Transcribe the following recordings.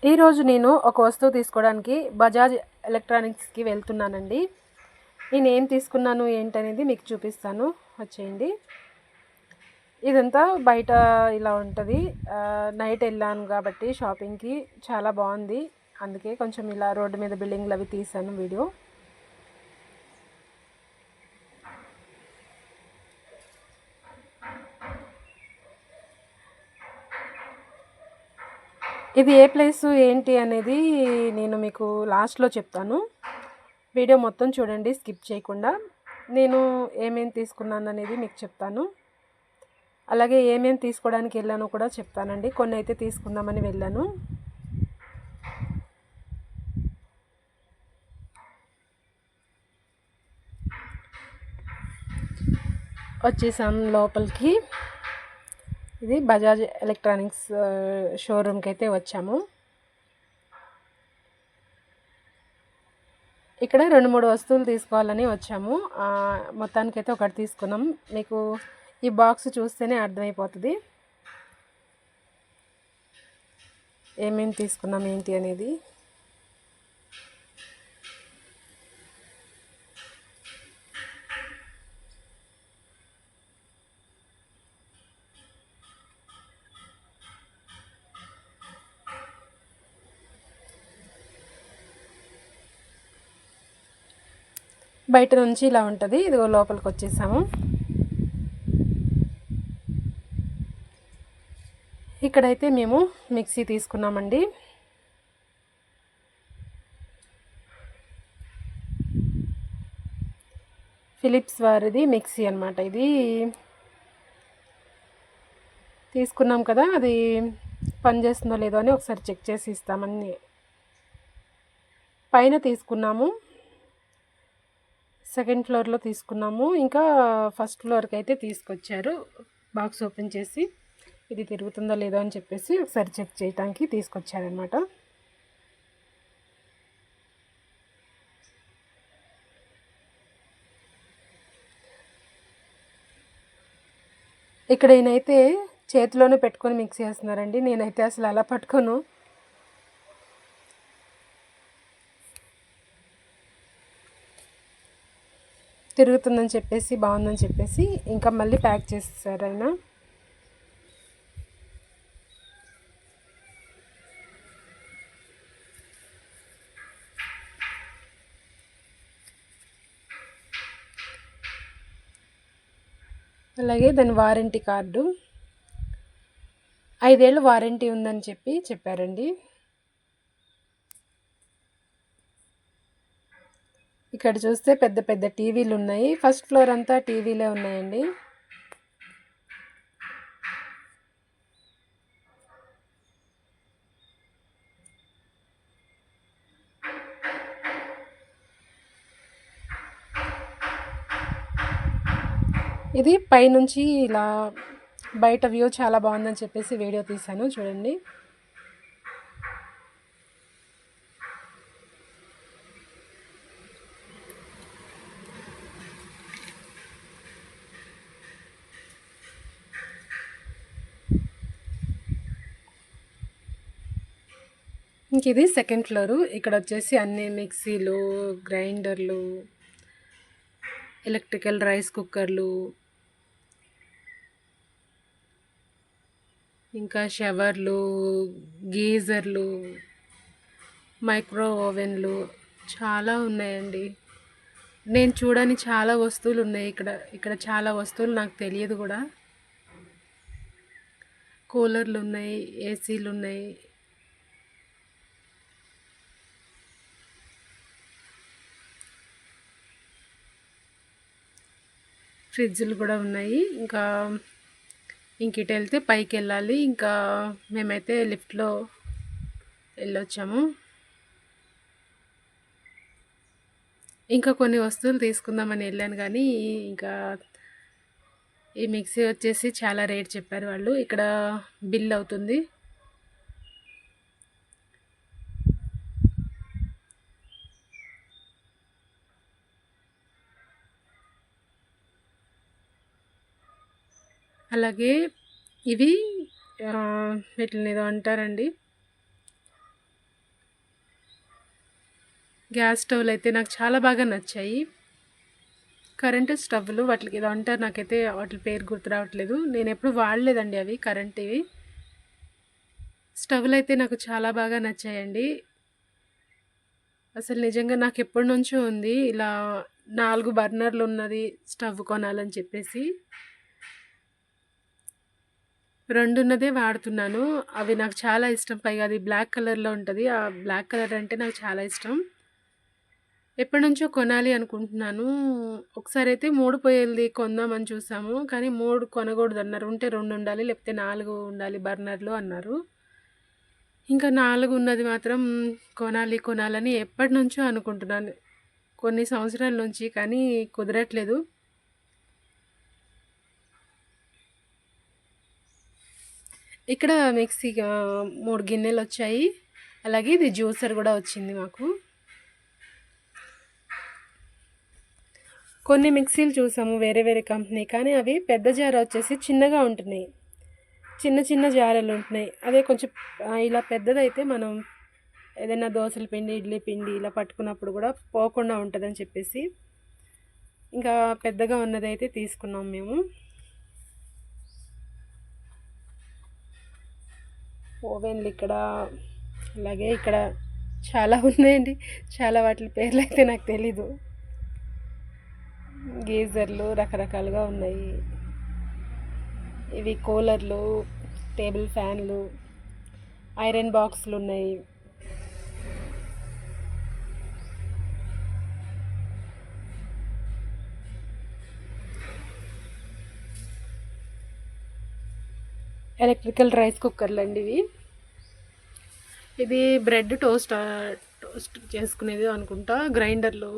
ఈరోజు నేను ఒక వస్తువు తీసుకోవడానికి బజాజ్ ఎలక్ట్రానిక్స్కి వెళ్తున్నానండి. నేను ఏం తీసుకున్నాను ఏంటనేది మీకు చూపిస్తాను, వచ్చేయండి. ఇదంతా బయట ఇలా ఉంటుంది. నైట్ వెళ్ళాను కాబట్టి షాపింగ్కి చాలా బాగుంది. అందుకే కొంచెం ఇలా రోడ్డు మీద బిల్డింగ్లు అవి తీసాను వీడియో. ఇది ఏ ప్లేసు ఏంటి అనేది నేను మీకు లాస్ట్లో చెప్తాను. వీడియో మొత్తం చూడండి, స్కిప్ చేయకుండా. నేను ఏమేమి తీసుకున్నాను అనేది మీకు చెప్తాను. అలాగే ఏమేమి తీసుకోవడానికి వెళ్ళానో కూడా చెప్తానండి. కొన్ని అయితే తీసుకుందామని వెళ్ళాను. వచ్చేసాం లోపలికి. ఇది బజాజ్ ఎలక్ట్రానిక్స్ షోరూమ్కి అయితే వచ్చాము. ఇక్కడ 2-3 వస్తువులు తీసుకోవాలని వచ్చాము. మొత్తానికైతే ఒకటి తీసుకున్నాం. మీకు ఈ బాక్స్ చూస్తేనే అర్థమైపోతుంది ఏమేమి తీసుకున్నాం ఏంటి అనేది. బయట నుంచి ఇలా ఉంటుంది. ఇదిగో లోపలికి వచ్చేసాము. ఇక్కడైతే మేము మిక్సీ తీసుకున్నామండి. ఫిలిప్స్ వారిది మిక్సీ అన్నమాట. ఇది తీసుకున్నాం కదా, అది పనిచేస్తుందో లేదో అని ఒకసారి చెక్ చేసి ఇస్తామని పైన తీసుకున్నాము. సెకండ్ ఫ్లోర్లో తీసుకున్నాము. ఇంకా ఫస్ట్ ఫ్లోర్కి అయితే తీసుకొచ్చారు. బాక్స్ ఓపెన్ చేసి ఇది తిరుగుతుందో లేదో అని చెప్పేసి ఒకసారి చెక్ చేయడానికి తీసుకొచ్చారనమాట. ఇక్కడ ఈయనైతే చేతిలోనే పెట్టుకొని మిక్స్ చేస్తున్నారండి. నేనైతే అసలు అలా పట్టుకోను. తిరుగుతుందని చెప్పేసి, బాగుందని చెప్పేసి ఇంకా మళ్ళీ ప్యాక్ చేసేసారు ఆయన. అలాగే దాని వారంటీ కార్డు, 5 ఏళ్ళు వారంటీ ఉందని చెప్పారండి. ఇక్కడ చూస్తే పెద్ద పెద్ద టీవీలు ఉన్నాయి. ఫస్ట్ ఫ్లోర్ అంతా టీవీలే ఉన్నాయండి. ఇది పైనుంచి ఇలా బయట వ్యూ చాలా బాగుందని చెప్పేసి వీడియో తీశాను, చూడండి. ఇంక ఇది సెకండ్ ఫ్లోరు. ఇక్కడ వచ్చేసి అన్ని మిక్సీలు, గ్రైండర్లు, ఎలక్ట్రికల్ రైస్ కుక్కర్లు, ఇంకా షవర్లు, గీజర్లు, మైక్రో ఓవెన్లు చాలా ఉన్నాయండి. నేను చూడని చాలా వస్తువులు ఉన్నాయి ఇక్కడ చాలా వస్తువులు నాకు తెలియదు కూడా. కూలర్లు ఉన్నాయి, ఏసీలు ఉన్నాయి, ఫ్రిడ్జ్లు కూడా ఉన్నాయి. ఇంకిట వెళ్తే పైకి వెళ్ళాలి. ఇంకా మేమైతే లిఫ్ట్లో వెళ్ళొచ్చాము. ఇంకా కొన్ని వస్తువులు తీసుకుందామని వెళ్ళాను కానీ ఇంకా ఈ మిక్సీ వచ్చేసి చాలా రేట్ చెప్పారు వాళ్ళు. ఇక్కడ బిల్ అవుతుంది. అలాగే ఇవి వీటిని ఏదో అంటారండి, గ్యాస్ స్టవ్లు అయితే నాకు చాలా బాగా నచ్చాయి. కరెంటు స్టవ్లు వాటికి ఏదో అంటారు, నాకైతే వాటి పేరు గుర్తు రావట్లేదు. నేను ఎప్పుడు వాడలేదండి అవి కరెంటివి. స్టవ్లు అయితే నాకు చాలా బాగా నచ్చాయండి. అసలు నిజంగా నాకు ఎప్పటి నుంచో ఉంది ఇలా 4 బర్నర్లు ఉన్నది స్టవ్ కొనాలని చెప్పేసి. 2 ఉన్నదే వాడుతున్నాను. అవి నాకు చాలా ఇష్టం. పైగా అది బ్లాక్ కలర్‌లో ఉంటది. ఆ బ్లాక్ కలర్ అంటే నాకు చాలా ఇష్టం. ఎప్పటినుంచో కొనాలి అనుకుంటున్నాను. ఒకసారైతే 3 పొయ్యిలది కొందామని చూసాము. కానీ 3 కొనకూడదన్నారు. ఉంటే 2 ఉండాలి, లేకపోతే 4 ఉండాలి బర్నర్‌లు అన్నారు. ఇంకా 4 ఉన్నది మాత్రం కొనాలని ఎప్పటినుంచో అనుకుంటున్నాను. కొన్ని సంవత్సరాల నుంచి, కానీ కుదరట్లేదు. ఇక్కడ మిక్సీ 3 గిన్నెలొచ్చాయి. అలాగే ఇది జ్యూసర్ గూడా వచ్చింది మాకు. కొన్ని మిక్సీలు చూసాము వేరే వేరే కంపెనీ, కానీ అవి పెద్ద జార్ వచ్చేసి చిన్నగా ఉంటున్నాయి. చిన్న చిన్న జారలు ఉంటున్నాయి. అదే కొంచెం ఇలా పెద్దదైతే మనం ఏదైనా దోసల పిండి, ఇడ్లీ పిండి ఇలా పట్టుకున్నప్పుడు కూడా పోకుండా ఉంటుందని చెప్పేసి ఇంకా పెద్దగా ఉన్నదైతే తీసుకున్నాం మేము. ఓవెన్లు ఇక్కడ, అలాగే ఇక్కడ చాలా ఉన్నాయండి. చాలా వాటి పేర్లు అయితే నాకు తెలీదు. గీజర్లు రకరకాలుగా ఉన్నాయి. ఇవి కూలర్లు, టేబుల్ ఫ్యాన్లు, ఐరన్ బాక్సులు ఉన్నాయి. ఎలక్ట్రికల్ రైస్ కుక్కర్లు అండి ఇవి. ఇది బ్రెడ్ టోస్ట్ చేసుకునేది అనుకుంటా. గ్రైండర్లు,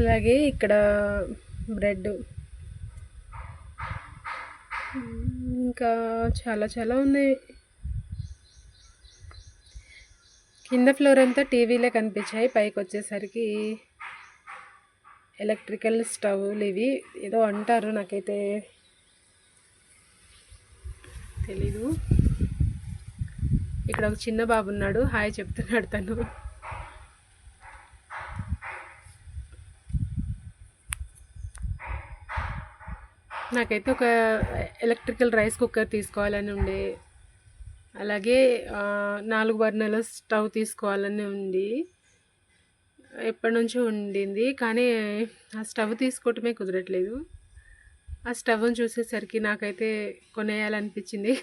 అలాగే ఇక్కడ బ్రెడ్, ఇంకా చాలా చాలా ఉన్నాయి. కింద ఫ్లోర్ అంతా టీవీలే కనిపించాయి. పైకి వచ్చేసరికి ఎలక్ట్రికల్ స్టవ్లు ఇవి ఏదో అంటారు, నాకైతే తెలీదు. ఇక్కడ ఒక చిన్న బాబు ఉన్నాడు, హాయ్ చెప్తున్నాడు తను. నాకైతే ఒక ఎలక్ట్రికల్ రైస్ కుక్కర్ తీసుకోవాలని ఉండే, అలాగే 4 బర్నర్ల స్టవ్ తీసుకోవాలని ఉంది. ఎప్పటి నుంచో ఉండింది, కానీ ఆ స్టవ్ తీసుకోవటమే కుదరట్లేదు. ఆ స్టవ్ని చూసేసరికి నాకైతే కొనేయాలనిపించింది.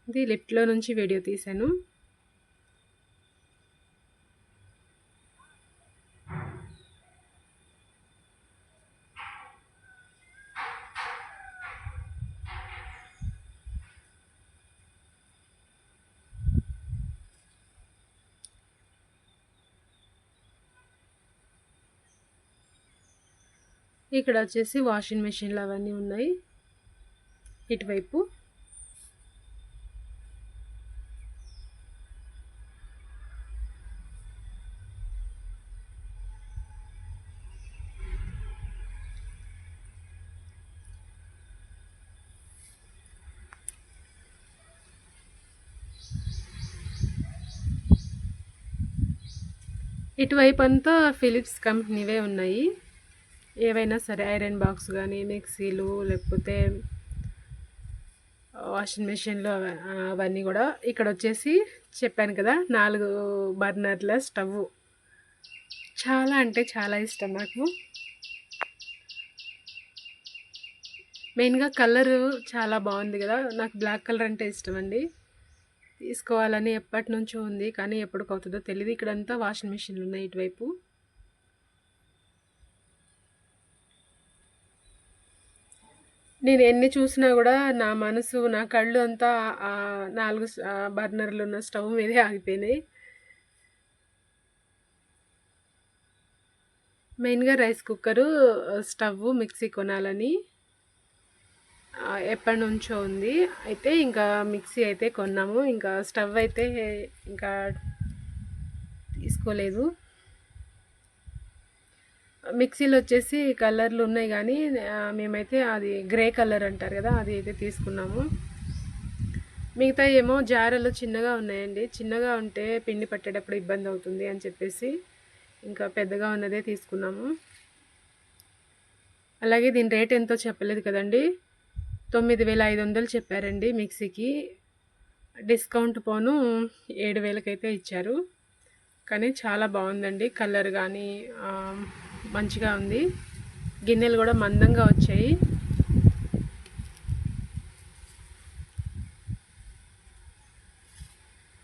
ఇది లిఫ్ట్లో నుంచి వీడియో తీశాను. ఇక్కడ వచ్చేసి వాషింగ్ మెషిన్లు అవన్నీ ఉన్నాయి ఇటువైపు. ఇటువైపు అంతా ఫిలిప్స్ కంపెనీవే ఉన్నాయి. ఏవైనా సరే ఐరన్ బాక్స్ కానీ, మిక్సీలు, లేకపోతే వాషింగ్ మెషిన్లు అవన్నీ కూడా. ఇక్కడ వచ్చేసి చెప్పాను కదా 4 బర్నర్ల స్టవ్. చాలా అంటే చాలా ఇష్టం నాకు. మెయిన్గా కలరు చాలా బాగుంది కదా, నాకు బ్లాక్ కలర్ అంటే ఇష్టం అండి. తీసుకోవాలని ఎప్పటి నుంచో ఉంది, కానీ ఎప్పటికి అవుతుందో తెలియదు. ఇక్కడంతా వాషింగ్ మెషిన్లు ఉన్నాయి ఇటువైపు. నేను ఎన్ని చూసినా కూడా నా మనసు, నా కళ్ళు అంతా 4 బర్నర్లు ఉన్న స్టవ్ మీదే ఆగిపోయినాయి. మెయిన్గా రైస్ కుక్కరు, స్టవ్, మిక్సీ కొనాలని. ఎప్పటి నుంచో ఉంది. అయితే ఇంకా మిక్సీ అయితే కొన్నాము. ఇంకా స్టవ్ అయితే ఇంకా తీసుకోలేదు. మిక్సీలో వచ్చేసి కలర్లు ఉన్నాయి కానీ మేమైతే అది గ్రే కలర్ అంటారు కదా, అది అయితే తీసుకున్నాము. మిగతా ఏమో జారలు చిన్నగా ఉన్నాయండి. చిన్నగా ఉంటే పిండి పట్టేటప్పుడు ఇబ్బంది అవుతుంది అని చెప్పేసి ఇంకా పెద్దగా ఉన్నదే తీసుకున్నాము. అలాగే దీని రేట్ ఎంతో చెప్పలేదు కదండి, 9,500 చెప్పారండి మిక్సీకి. డిస్కౌంట్ పోను 7,000కి అయితే ఇచ్చారు. కానీ చాలా బాగుందండి, కలర్ కానీ మంచిగా ఉంది. గిన్నెలు కూడా మందంగా వచ్చాయి.